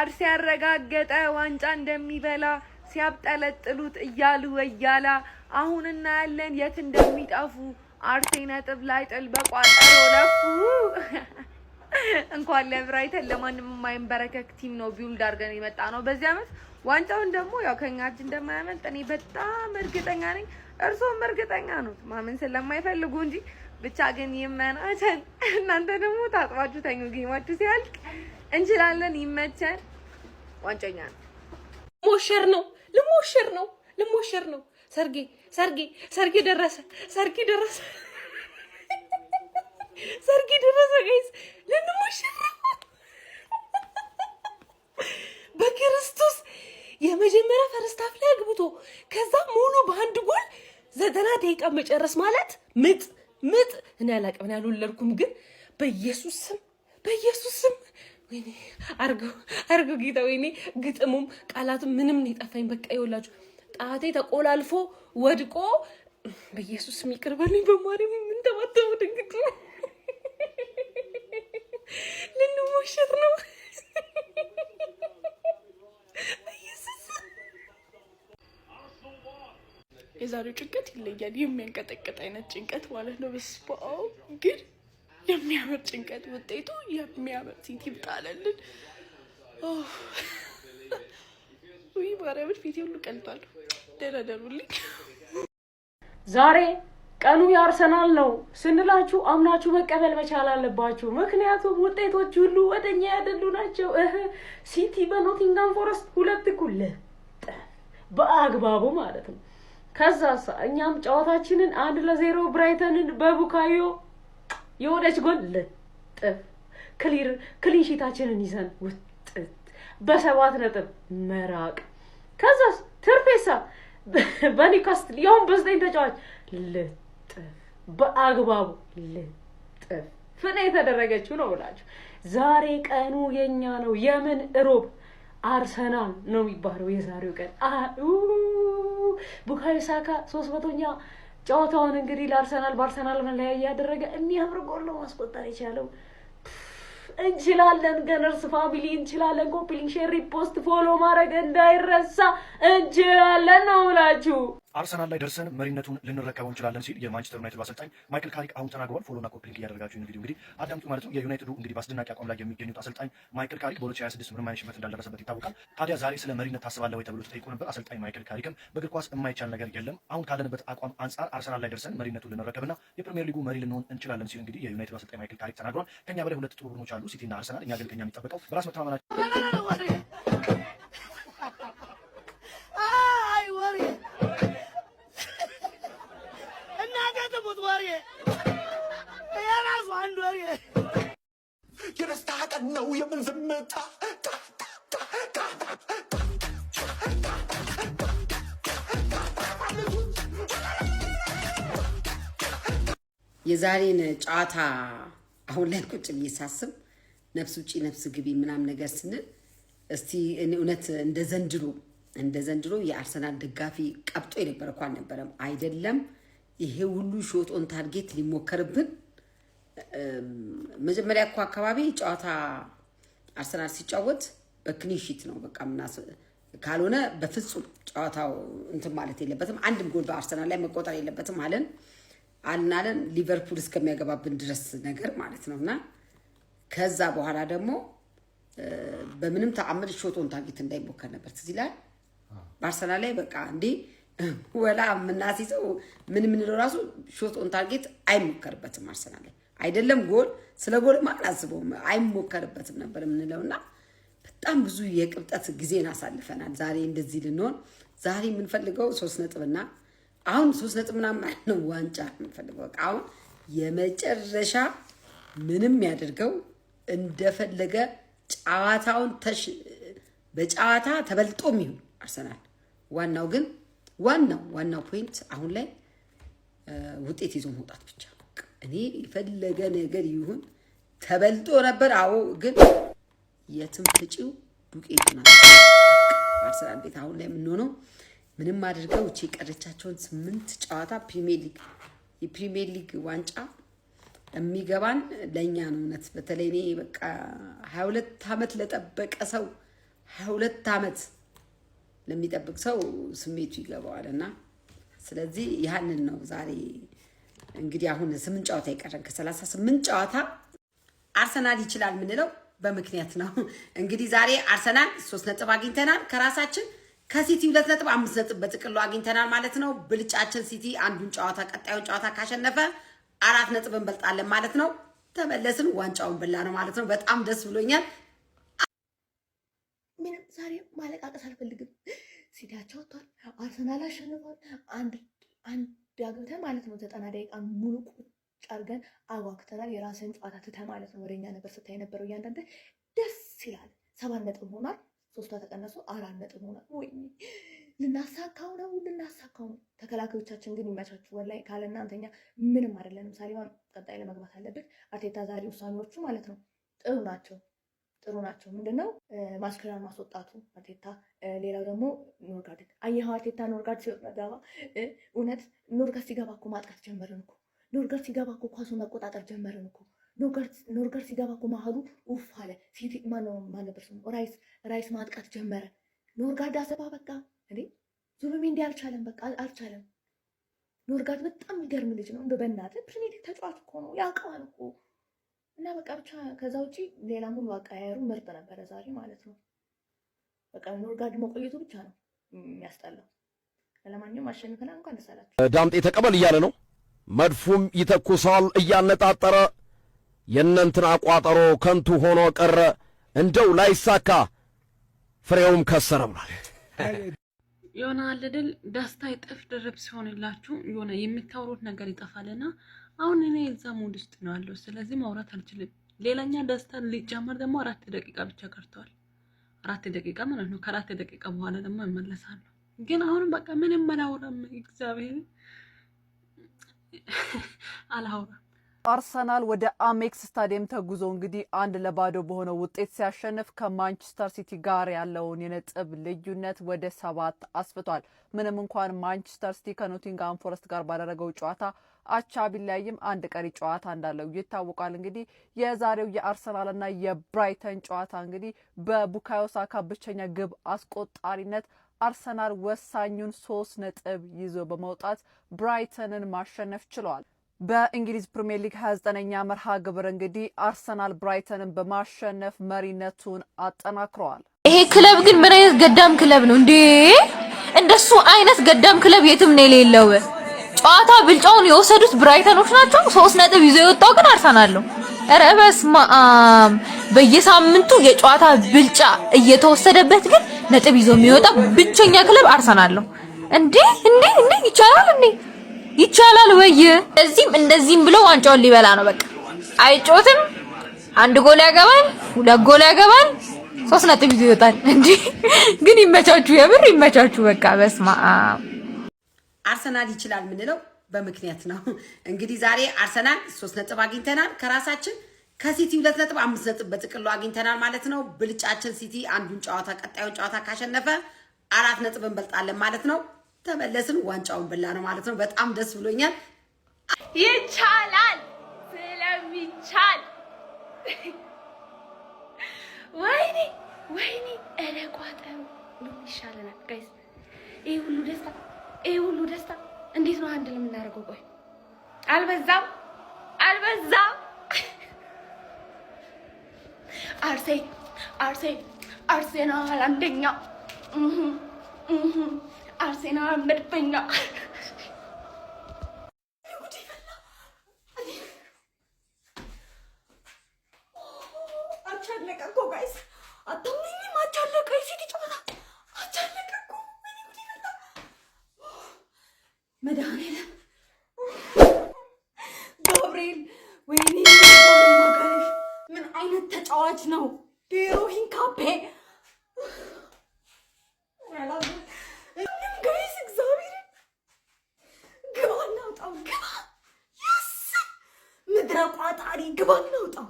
አርሴ ያረጋገጠ ዋንጫ እንደሚበላ ሲያብጠለጥሉት እያሉ ወያላ አሁን እናያለን የት እንደሚጠፉ አርሴ ነጥብ ላይ ጥል በቋጠሮ ለፉ እንኳን ለብራይተን ለማንም የማይንበረከክ ቲም ነው ቢውልድ አድርገን የመጣ ነው በዚህ አመት ዋንጫውን ደግሞ ያው ከኛ እጅ እንደማያመልጥ እኔ በጣም እርግጠኛ ነኝ እርሶም እርግጠኛ ነው ማመን ስለማይፈልጉ እንጂ ብቻ ግን ይመናቸን እናንተ ደግሞ ታጥባችሁ ተኙ ጌማችሁ ሲያልቅ እንችላለን ይመቸን ዋንጫኛ ነው ልሞሸር ነው ሰርጌ ደረሰ ጋይስ ልንሞሸር በክርስቶስ የመጀመሪያ ፈርስት ሃፍ ላይ አግብቶ ከዛ ሙሉ በአንድ ጎል 90 ደቂቃ መጨረስ ማለት ምጥ እኔ አላቀም ያልወለድኩም ግን በኢየሱስ ስም ወይኔ አርገው ጌታ ወይኔ ግጥሙም ቃላቱም ምንም ነው የጠፋኝ በቃ ይወላችሁ ጣቴ ተቆላልፎ ወድቆ በኢየሱስ ስም ይቅርበልኝ በማርያም ምን ተባተው ድንግጥ ልንሞሸር ነው የዛሬው ጭንቀት ይለያል የሚያንቀጠቅጥ አይነት ጭንቀት ማለት ነው በስፓው ግን የሚያምር ጭንቀት ውጤቱ የሚያምር ሲቲ ይጣላልን ወይ ባረበት ፊት ሁሉ ቀልቷል ደረደሩልኝ ዛሬ ቀኑ ያርሰናል ነው ስንላችሁ አምናችሁ መቀበል መቻል አለባችሁ ምክንያቱም ውጤቶች ሁሉ ወደኛ ያደሉ ናቸው ሲቲ በኖቲንጋም ፎረስት 2-1 በአግባቡ ማለት ነው ከዛሳ እኛም ጨዋታችንን 1-0 ብራይተንን በቡካዮ የወደች ጎል ለጥፍ ክሊን ሺታችንን ይዘን ውጥት በ7 ነጥብ መራቅ ከዛስ ትርፌሳ በኒውካስትል ያውን በ9 ተጫዋች ለጥፍ በአግባቡ ለጥፍ ፍኔ የተደረገችው ነው ብላችሁ ዛሬ ቀኑ የኛ ነው የምን ሮብ አርሰናል ነው የሚባለው የዛሬው ቀን ቡካዮ ሳካ 300ኛ ጨዋታውን እንግዲህ ለአርሰናል በአርሰናል መለያ ያደረገ የሚያምር ጎል ነው ማስቆጠር የቻለው እንችላለን ገነርስ ፋሚሊ እንችላለን ኮፒሊንግ ሼር ሪፖስት ፎሎ ማድረግ እንዳይረሳ እንችላለን ነው ብላችሁ አርሰናል ላይ ደርሰን መሪነቱን ልንረከበው እንችላለን ሲል የማንቸስተር ዩናይትድ አሰልጣኝ ማይክል ካሪክ አሁን ተናግሯል። ፎሎና ኮፒሊንግ እያደረጋችሁ ነው ቪዲዮ እንግዲህ አዳምጡ ማለት ነው። የዩናይትዱ እንግዲህ በአስደናቂ አቋም ላይ የሚገኙት አሰልጣኝ ማይክል ካሪክ በ2026 ምንም አይነት ሽንፈት እንዳልደረሰበት ይታወቃል። ታዲያ ዛሬ ስለ መሪነት ታስባለህ ወይ ተብሎ ተጠይቆ ነበር። አሰልጣኝ ማይክል ካሪክም በእግር ኳስ የማይቻል ነገር የለም፣ አሁን ካለንበት አቋም አንጻር አርሰናል ላይ ደርሰን መሪነቱን ልንረከብና የፕሪሚየር ሊጉ መሪ ልንሆን እንችላለን ሲል እንግዲህ የዩናይትዱ አሰልጣኝ ማይክል ካሪክ ተናግሯል። ከኛ በላይ 2 ጥሩ ቡድኖች አሉ፣ ሲቲና አርሰናል። እኛ ግን ከኛ የሚጠበቀው በራስ መተማመናችን የደስታ ቀን ነው የምን ዝምታ የዛሬን ጨዋታ አሁን ላይ ቁጭ ብዬ ሳስብ ነፍስ ውጪ ነፍስ ግቢ ምናምን ነገር ስንል እስቲ እውነት እንደ ዘንድሮ የአርሰናል ደጋፊ ቀብጦ የነበረ እንኳን አልነበረም አይደለም ይሄ ሁሉ ሾት ኦን ታርጌት ሊሞከርብን መጀመሪያ እኮ አካባቢ ጨዋታ አርሰናል ሲጫወት በክሊንሺት ነው በቃ ምናስ ካልሆነ በፍጹም ጨዋታው እንትን ማለት የለበትም አንድም ጎል በአርሰናል ላይ መቆጠር የለበትም አለን ሊቨርፑል እስከሚያገባብን ድረስ ነገር ማለት ነውና ከዛ በኋላ ደግሞ በምንም ተአምር ሾት ኦን ታርጌት እንዳይሞከር ነበር ትዝ ይላል በአርሰናል ላይ በቃ እንዴ ወላ ምናሲሰው ምን ራሱ ሾት ኦን ታርጌት አይሞከርበትም አርሰናል ላይ አይደለም ጎል ስለ ጎል ማናስበው አይሞከርበትም ነበር ምንለውና በጣም ብዙ የቅብጠት ጊዜን አሳልፈናል ዛሬ እንደዚህ ልንሆን ዛሬ የምንፈልገው 3 ነጥብና አሁን 3 ነጥብ ምናምን ነው ዋንጫ የምንፈልገው አሁን የመጨረሻ ምንም ያደርገው እንደፈለገ ጨዋታውን በጨዋታ ተበልጦም ይሁን አርሰናል ዋናው ፖይንት አሁን ላይ ውጤት ይዞ መውጣት ብቻ ነው እኔ የፈለገ ነገር ይሁን ተበልጦ ነበር አዎ ግን የትም ፍጪው ዱቄቱና አርሰናል ቤት አሁን ላይ ምን ሆኖ ምንም አድርገው እቺ ቀረቻቸውን 8 ጨዋታ የፕሪሚየር ሊግ ዋንጫ የሚገባን ለኛ ነው እውነት በተለይ እኔ በቃ 22 አመት ለጠበቀ ሰው 22 ዓመት ለሚጠብቅ ሰው ስሜቱ ይገባዋልና ስለዚህ ያንን ነው ዛሬ እንግዲህ አሁን 8 ጨዋታ ይቀረን ከ38 ጨዋታ አርሰናል ይችላል ምንለው በምክንያት ነው እንግዲህ ዛሬ አርሰናል 3 ነጥብ አግኝተናል ከራሳችን ከሲቲ 2 ነጥብ 5 ነጥብ በጥቅሉ አግኝተናል ማለት ነው ብልጫችን ሲቲ አንዱን ጨዋታ ቀጣዩን ጨዋታ ካሸነፈ 4 ነጥብ እንበልጣለን ማለት ነው ተመለስን ዋንጫውን በላ ነው ማለት ነው በጣም ደስ ብሎኛል ምን ዛሬ ማለቃቀስ አልፈልግም ሲቲያቸው ወጥቷል አርሰናል አሸንፏል አንድ ዳግምተ ማለት ነው 90 ደቂቃ ሙሉ ቁጭ አርገን አዋክተናል የራስን ጨዋታ ትተ ማለት ነው ወደኛ ነበር ስታይ ነበረው ያንዳንደ ደስ ይላል 7 ነጥብ ሆኗል 3 ተቀነሱ 4 ነጥብ ሆኗል ወይ ልናሳካው ነው ተከላካዮቻችን ግን ይመቻቹ ወላይ ካለና አንተኛ ምንም አይደለም ሳሊማን ቀጣይ ለመግባት አለበት አርቴታ ዛሬ ውሳኔዎቹ ማለት ነው ጥሩ ናቸው ምንድነው ማስከራን ማስወጣቱ አርቴታ ሌላው ደግሞ ኖርጋርድ አየህ አርቴታ ኖርጋርድ ሲወጣ እውነት ኖርጋርድ ሲገባ እኮ ማጥቃት ጀመርን እኮ ኖርጋርድ ሲገባ እኮ ኳሱን መቆጣጠር ጀመርን እኮ ኖርጋርድ ሲገባ እኮ መሀሉ ኡፍ አለ ሲቲ ማን ነበር ስሙ ራይስ ማጥቃት ጀመረ ኖርጋርድ አሰባ በቃ እንዴ ዙቢሜንዲ አልቻለም በቃ አልቻለም ኖርጋርድ በጣም የሚገርም ልጅ ነው እንደ በእናትህ ፕሪሚየር ሊግ ተጫዋች እኮ ነው ያውቀዋል እኮ እና በቃ ብቻ ከዛ ውጪ ሌላ ሙሉ አቀያየሩ ምርጥ ነበረ ዛሬ ማለት ነው በቃ ኖርጋርድ መቆየቱ ብቻ ነው የሚያስጠላው ለማንኛውም አሸንፈናል እንኳን ደስ አላችሁ ዳምጤ ተቀበል እያለ ነው መድፉም ይተኩሳል እያነጣጠረ የእነንትን አቋጠሮ ከንቱ ሆኖ ቀረ እንደው ላይሳካ ፍሬውም ከሰረ ብሏል የሆነ አለደል ደስታ ይጠፍ ድርብ ሲሆንላችሁ የሆነ የምታወሩት ነገር ይጠፋልና አሁን እኔ እዛ ሙድ ውስጥ ነው ያለው ስለዚህ ማውራት አልችልም ሌላኛ ደስታ ሊጀመር ደግሞ 4 ደቂቃ ብቻ ቀርቷል 4 ደቂቃ ማለት ነው ከ4 ደቂቃ በኋላ ደግሞ እመለሳለሁ ግን አሁን በቃ ምንም አላወራም እግዚአብሔር አላወራም አርሰናል ወደ አሜክስ ስታዲየም ተጉዞ እንግዲህ 1-0 በሆነ ውጤት ሲያሸንፍ ከማንቸስተር ሲቲ ጋር ያለውን የነጥብ ልዩነት ወደ 7 አስፍቷል ምንም እንኳን ማንቸስተር ሲቲ ከኖቲንግሃም ፎረስት ጋር ባደረገው ጨዋታ አቻ ቢለያይም አንድ ቀሪ ጨዋታ እንዳለው ይታወቃል እንግዲህ የዛሬው የአርሰናልና የብራይተን ጨዋታ እንግዲህ በቡካዮ ሳካ ብቸኛ ግብ አስቆጣሪነት አርሰናል ወሳኙን 3 ነጥብ ይዞ በመውጣት ብራይተንን ማሸነፍ ችሏል በእንግሊዝ ፕሪሚየር ሊግ 29ኛ መርሃ ግብር እንግዲህ አርሰናል ብራይተንን በማሸነፍ መሪነቱን አጠናክሯል ይሄ ክለብ ግን ምን አይነት ገዳም ክለብ ነው እንዴ እንደሱ አይነት ገዳም ክለብ የትም ነው የሌለው ጨዋታ ብልጫውን የወሰዱት ብራይተኖች ናቸው 3 ነጥብ ይዞ የወጣው ግን አርሰናል ነው ኧረ በስመ አብ በየሳምንቱ የጨዋታ ብልጫ እየተወሰደበት ግን ነጥብ ይዞ የሚወጣ ብቸኛ ክለብ አርሰናል ነው እንዴ ይቻላል ወይ እንደዚህም ብሎ ዋንጫውን ሊበላ ነው በቃ አይጮትም 1 ጎል ያገባል 2 ጎል ያገባል 3 ነጥብ ይዞ ይወጣል እንዴ ግን ይመቻችሁ የምር ይመቻችሁ በቃ በስመ አብ አርሰናል ይችላል ምንለው በምክንያት ነው እንግዲህ ዛሬ አርሰናል 3 ነጥብ አግኝተናል ከራሳችን ከሲቲ 2 ነጥብ 5 ነጥብ በጥቅሉ አግኝተናል ማለት ነው ብልጫችን ሲቲ አንዱን ጨዋታ ቀጣዩን ጨዋታ ካሸነፈ 4 ነጥብ እንበልጣለን ማለት ነው ተመለስን ዋንጫውን በላ ነው ማለት ነው በጣም ደስ ብሎኛል ይቻላል ስለሚቻል ወይኔ እለቋጠሩ ምን ይሻለናል ጋይስ ይሄ ሁሉ ደስታ እንዴት ነው አንድ ለምናደርገው ቆይ አልበዛም አርሴናል አንደኛ አርሴናል መድፈኛ አቻለቀ እኮ ጋይስ አታምኑኝም አቻለቀ ሲቲ ጨዋታ አቻለቀ እኮ መድኃኒዓለም ገብርኤል ወይኔ ማጋለሽ ምን አይነት ተጫዋች ነው ዴሮ ሂንካፔ ጋይስ እግዚአብሔር ግባ እናውጣው ግባ ምድረ ቋጣሪ ግባ እናውጣው